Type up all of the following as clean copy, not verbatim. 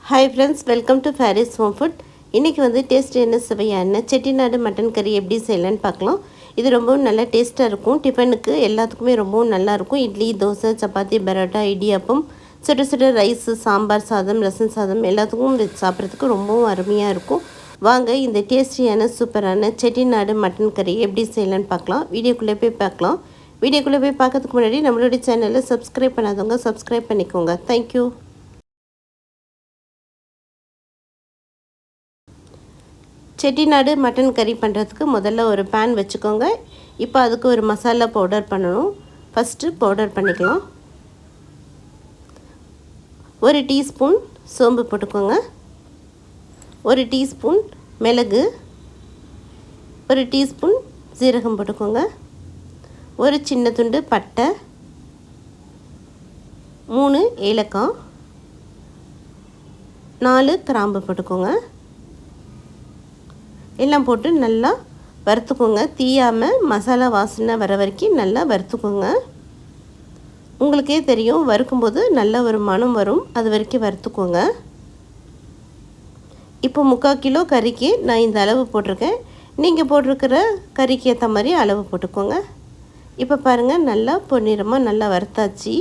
Hi friends, welcome to Faris home food. இன்றைக்கி வந்து டேஸ்டியான சுவையான செட்டிநாடு மட்டன் கறி எப்படி செய்யலான்னு பார்க்கலாம். இது ரொம்பவும் நல்லா டேஸ்ட்டாக இருக்கும். டிஃபனுக்கு எல்லாத்துக்குமே ரொம்பவும் நல்லாயிருக்கும். இட்லி, தோசை, சப்பாத்தி, பரோட்டா, இடியாப்பம், சுட சுட ரைஸு, சாம்பார் சாதம், ரசம் சாதம் எல்லாத்துக்கும் சாப்பிட்றதுக்கு ரொம்பவும் அருமையாக இருக்கும். வாங்க இந்த டேஸ்டியான சூப்பரான செட்டிநாடு மட்டன் கறி எப்படி செய்யலான்னு பார்க்கலாம். வீடியோக்குள்ளே போய் பார்க்கலாம். வீடியோக்குள்ளே போய் பார்க்கறதுக்கு முன்னாடி நம்மளுடைய சேனலை சப்ஸ்கிரைப் பண்ணாதவங்க சப்ஸ்கிரைப் பண்ணிக்கோங்க. தேங்க்யூ. செட்டிநாடு மட்டன் கறி பண்ணுறதுக்கு முதல்ல ஒரு பேன் வச்சுக்கோங்க. இப்போ அதுக்கு ஒரு மசாலா பவுடர் பண்ணணும். ஃபஸ்ட்டு பவுடர் பண்ணிக்கலாம். 1 டீஸ்பூன் சோம்பு போட்டுக்கோங்க, 1 டீஸ்பூன் மிளகு, 1 டீஸ்பூன் சீரகம் போட்டுக்கோங்க, ஒரு சின்ன துண்டு பட்டை, 3 ஏலக்காய், 4 கிராம்பு போட்டுக்கோங்க. எல்லாம் போட்டு நல்லா வறுத்துக்கோங்க. தீயாமல் மசாலா வாசனை வர வரைக்கும் நல்லா வறுத்துக்கோங்க. உங்களுக்கே தெரியும், வறுக்கும்போது நல்ல ஒரு மணம் வரும். அது வரைக்கும் வறுத்துக்கோங்க. இப்போ 3/4 கிலோ கறிக்கு நான் இந்த அளவு போட்டிருக்கேன். நீங்கள் போட்டிருக்கிற கறிக்கு ஏற்ற மாதிரி அளவு போட்டுக்கோங்க. இப்போ பாருங்கள், நல்லா பொன்னிறமாக நல்லா வறுத்தாச்சு.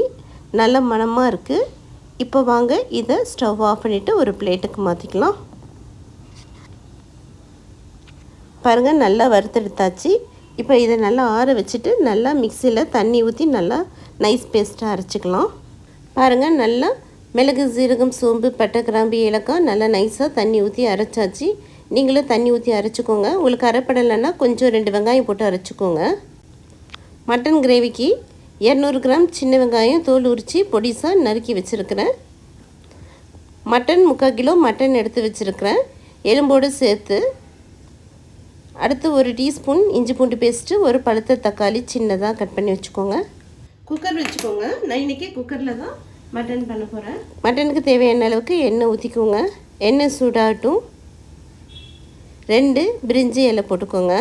நல்ல மணமாக இருக்குது. இப்போ வாங்க இதை ஸ்டவ் ஆஃப் பண்ணிவிட்டு ஒரு பிளேட்டுக்கு மாற்றிக்கலாம். பாருங்கள், நல்லா வறுத்தெடுத்தாச்சு. இப்போ இதை நல்லா ஆற வச்சுட்டு நல்லா மிக்சியில் தண்ணி ஊற்றி நல்லா நைஸ் பேஸ்ட்டாக அரைச்சிக்கலாம். பாருங்கள், நல்லா மிளகு, சீரகம், சோம்பு, பட்டை, கிராம்பு, ஏலக்காய் நல்லா நைஸாக தண்ணி ஊற்றி அரைச்சாச்சு. நீங்களும் தண்ணி ஊற்றி அரைச்சிக்கோங்க. உங்களுக்கு அரைப்படலைன்னா கொஞ்சம் 2 வெங்காயம் போட்டு அரைச்சிக்கோங்க. மட்டன் கிரேவிக்கு 200 கிராம் சின்ன வெங்காயம் தோல் உரித்து பொடிசாக நறுக்கி வச்சுருக்கிறேன். மட்டன் 3/4 கிலோ மட்டன் எடுத்து வச்சுருக்கிறேன், எலும்போடு சேர்த்து. அடுத்து 1 டீஸ்பூன் இஞ்சி பூண்டு பேஸ்ட்டு, ஒரு பழுத்த தக்காளி சின்னதாக கட் பண்ணி வச்சுக்கோங்க. குக்கர் வச்சுக்கோங்க. நான் இன்றைக்கி குக்கரில் தான் மட்டன் பண்ண போகிறேன். மட்டனுக்கு தேவையான அளவுக்கு எண்ணெய் ஊற்றிக்கோங்க. எண்ணெய் சூடாகட்டும். 2 பிரிஞ்சி இலை போட்டுக்கோங்க.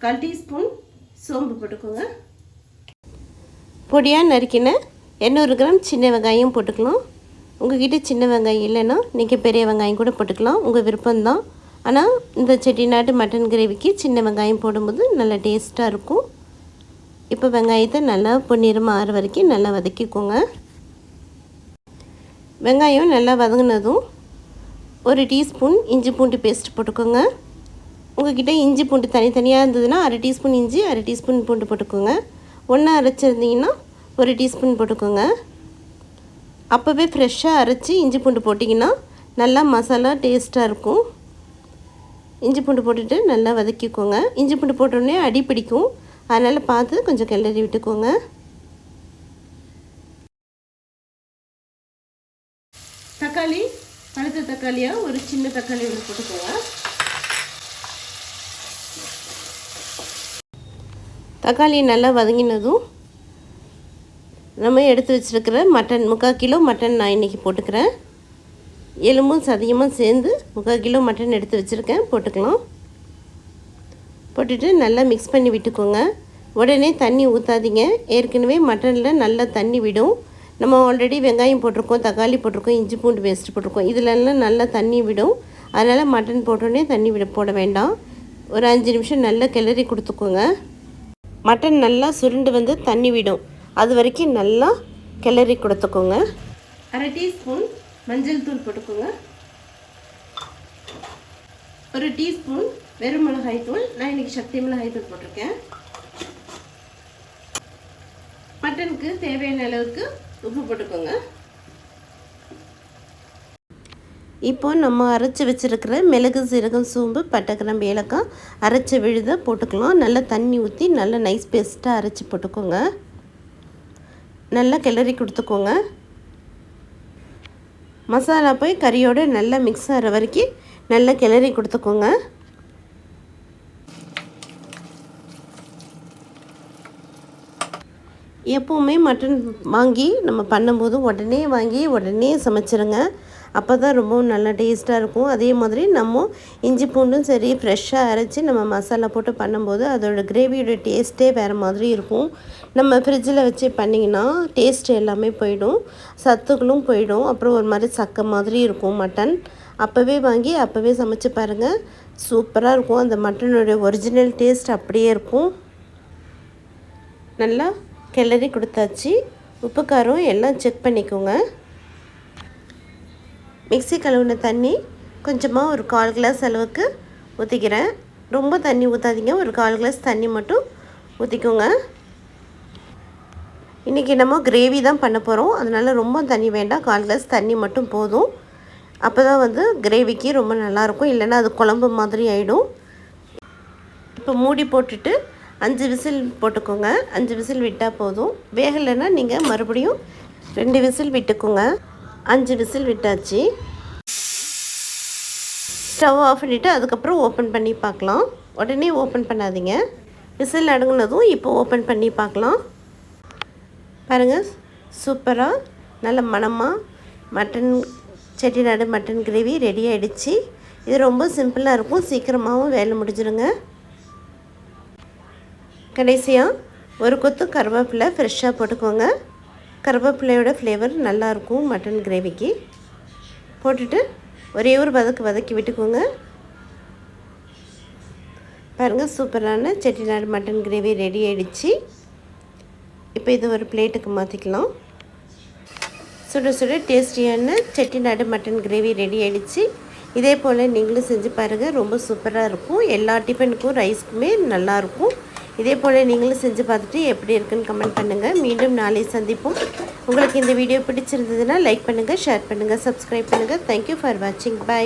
1/4 டீஸ்பூன் சோம்பு போட்டுக்கோங்க. பொடியாக நறுக்கின 200 கிராம் சின்ன வெங்காயம் போட்டுக்கலாம். உங்கள்கிட்ட சின்ன வெங்காயம் இல்லைன்னா நீங்கள் பெரிய வெங்காயம் கூட போட்டுக்கலாம், உங்கள் விருப்பம்தான். ஆனால் இந்த செட்டிநாட்டு மட்டன் கிரேவிக்கு சின்ன வெங்காயம் போடும்போது நல்லா டேஸ்ட்டாக இருக்கும். இப்போ வெங்காயத்தை நல்லா பொன்னிறமாக ஆற வரைக்கும் நல்லா வதக்கிக்கோங்க. வெங்காயம் நல்லா வதங்கினதும் 1 டீஸ்பூன் இஞ்சி பூண்டு பேஸ்ட் போட்டுக்கோங்க. உங்கள்கிட்ட இஞ்சி பூண்டு தனித்தனியாக இருந்ததுன்னா 1/2 டீஸ்பூன் இஞ்சி, 1/2 டீஸ்பூன் பூண்டு போட்டுக்கோங்க. ஒன்றா அரைச்சிருந்தீங்கன்னா 1 டீஸ்பூன் போட்டுக்கோங்க. அப்போவே ஃப்ரெஷ்ஷாக அரைச்சி இஞ்சி பூண்டு போட்டிங்கன்னா நல்லா மசாலா டேஸ்ட்டாக இருக்கும். இஞ்சி பூண்டு போட்டுட்டு நல்லா வதக்கிக்கோங்க. இஞ்சி பூண்டு போட்டோடனே அடி பிடிக்கும், அதனால் பார்த்து கொஞ்சம் கிளறி விட்டுக்கோங்க. தக்காளி, பழுத்த தக்காளியாக ஒரு சின்ன தக்காளி ஒன்று போட்டுக்கோங்க. தக்காளி நல்லா வதங்கினதும் நம்ம எடுத்து வச்சுருக்கிற மட்டன் 3/4 கிலோ மட்டன் நான் இன்றைக்கி போட்டுக்கிறேன். எலும்பும் சதையுமாக சேர்ந்து 3/4 கிலோ மட்டன் எடுத்து வச்சுருக்கேன், போட்டுக்கலாம். போட்டுட்டு நல்லா மிக்ஸ் பண்ணி விட்டுக்கோங்க. உடனே தண்ணி ஊற்றாதீங்க. ஏற்கனவே மட்டனில் நல்லா தண்ணி விடும். நம்ம ஆல்ரெடி வெங்காயம் போட்டிருக்கோம், தக்காளி போட்டிருக்கோம், இஞ்சி பூண்டு பேஸ்ட் போட்டிருக்கோம். இதிலெல்லாம் நல்லா தண்ணி விடும். அதனால் மட்டன் போட்டோடனே தண்ணி போட வேண்டாம். ஒரு 5 நிமிஷம் நல்லா கிளறி கொடுத்துக்கோங்க. மட்டன் நல்லா சுருண்டு வந்து தண்ணி விடும். அது வரைக்கும் நல்லா கிளறி கொடுத்துக்கோங்க. 1/2 டீஸ்பூன் மஞ்சள் தூள் போட்டுக்கோங்க. 1 டீஸ்பூன் வெறும் மிளகாய் தூள், நான் இன்றைக்கி சக்தி மிளகாய் தூள் போட்டிருக்கேன். மட்டனுக்கு தேவையான அளவுக்கு உப்பு போட்டுக்கோங்க. இப்போ நம்ம அரைச்சி வச்சுருக்கிற மிளகு, சீரகம், சோம்பு, பட்டை, கிராம்பு, ஏலக்காய் அரைச்சி விழுத போட்டுக்கலாம். நல்லா தண்ணி ஊற்றி நல்லா நைஸ் பேஸ்ட்டாக அரைச்சி போட்டுக்கோங்க. நல்லா கிளறி கொடுத்துக்கோங்க. மசாலா போய் கறியோடு நல்லா மிக்ஸ் ஆகிற வரைக்கும் நல்லா கிளறி கொடுத்துக்கோங்க. எப்போவுமே மட்டன் வாங்கி நம்ம பண்ணும்போது உடனே வாங்கி உடனே சமைச்சிருங்க. அப்போ தான் ரொம்பவும் நல்லா டேஸ்ட்டாக இருக்கும். அதே மாதிரி நம்ம இஞ்சி பூண்டும் சரி ஃப்ரெஷ்ஷாக அரைச்சி நம்ம மசாலா போட்டு பண்ணும்போது அதோடய கிரேவியோட டேஸ்ட்டே வேறு மாதிரி இருக்கும். நம்ம ஃப்ரிட்ஜில் வச்சு பண்ணிங்கன்னா டேஸ்ட் எல்லாமே போயிடும், சத்துக்களும் போயிடும். அப்புறம் ஒரு மாதிரி சக்கை மாதிரி இருக்கும் மட்டன். அப்போவே வாங்கி அப்போவே சமைச்சு பாருங்கள், சூப்பராக இருக்கும். அந்த மட்டனுடைய ஒரிஜினல் டேஸ்ட் அப்படியே இருக்கும். நல்லா கிளறி கொடுத்தாச்சு. உப்பு காரம் எல்லாம் செக் பண்ணிக்கோங்க. மிக்ஸி கழுவின தண்ணி கொஞ்சமாக ஒரு 1/4 கிளாஸ் அளவுக்கு ஊற்றிக்கிறேன். ரொம்ப தண்ணி ஊற்றாதீங்க, ஒரு 1/4 கிளாஸ் தண்ணி மட்டும் ஊற்றிக்கோங்க. இன்றைக்கி நம்ம கிரேவி தான் பண்ண போகிறோம், அதனால் ரொம்ப தண்ணி வேண்டாம், 1/4 கிளாஸ் தண்ணி மட்டும் போதும். அப்போ தான் கிரேவிக்கு ரொம்ப நல்லாயிருக்கும், இல்லைன்னா அது குழம்பு மாதிரி ஆகிடும். இப்போ மூடி போட்டுட்டு 5 விசில் போட்டுக்கோங்க. 5 விசில் விட்டால் போதும். வேகலைன்னா நீங்கள் மறுபடியும் 2 விசில் விட்டுக்கோங்க. 5 விசில் விட்டாச்சு. ஸ்டவ் ஆஃப் பண்ணிவிட்டு அதுக்கப்புறம் ஓப்பன் பண்ணி பார்க்கலாம். உடனே ஓப்பன் பண்ணாதீங்க. விசில் அடங்குனதும் இப்போ ஓப்பன் பண்ணி பார்க்கலாம். பாருங்கள், சூப்பராக நல்ல மணமாக செட்டிநாடு மட்டன் கிரேவி ரெடி ஆகிடுச்சு. இது ரொம்ப சிம்பிளாக இருக்கும், சீக்கிரமாகவும் வேலை முடிஞ்சிருங்க. கடைசியாக ஒரு கொத்து கருவேப்பிலை ஃப்ரெஷ்ஷாக போட்டுக்கோங்க. கருவேப்பிலையோட ஃப்ளேவர் நல்லாயிருக்கும் மட்டன் கிரேவிக்கு. போட்டுட்டு ஒரே ஒரு வதக்கி விட்டுக்கோங்க. பாருங்கள், சூப்பரான செட்டிநாடு மட்டன் கிரேவி ரெடி ஆகிடுச்சு. இப்போ இது ஒரு பிளேட்டுக்கு மாற்றிக்கலாம். சுட சுட டேஸ்டியான செட்டிநாடு மட்டன் கிரேவி ரெடி ஆகிடுச்சு. இதே போல் நீங்களும் செஞ்சு பாருங்கள், ரொம்ப சூப்பராக இருக்கும். எல்லா டிஃபனுக்கும் ரைஸ்க்குமே நல்லாயிருக்கும். இதே போல் நீங்களும் செஞ்சு பார்த்துட்டு எப்படி இருக்குன்னு கமெண்ட் பண்ணுங்கள். மீண்டும் நாளை சந்திப்போம். உங்களுக்கு இந்த வீடியோ பிடிச்சிருந்ததுன்னா லைக் பண்ணுங்கள், ஷேர் பண்ணுங்கள், சப்ஸ்கிரைப் பண்ணுங்கள். தேங்க்யூ ஃபார் வாட்சிங். பை.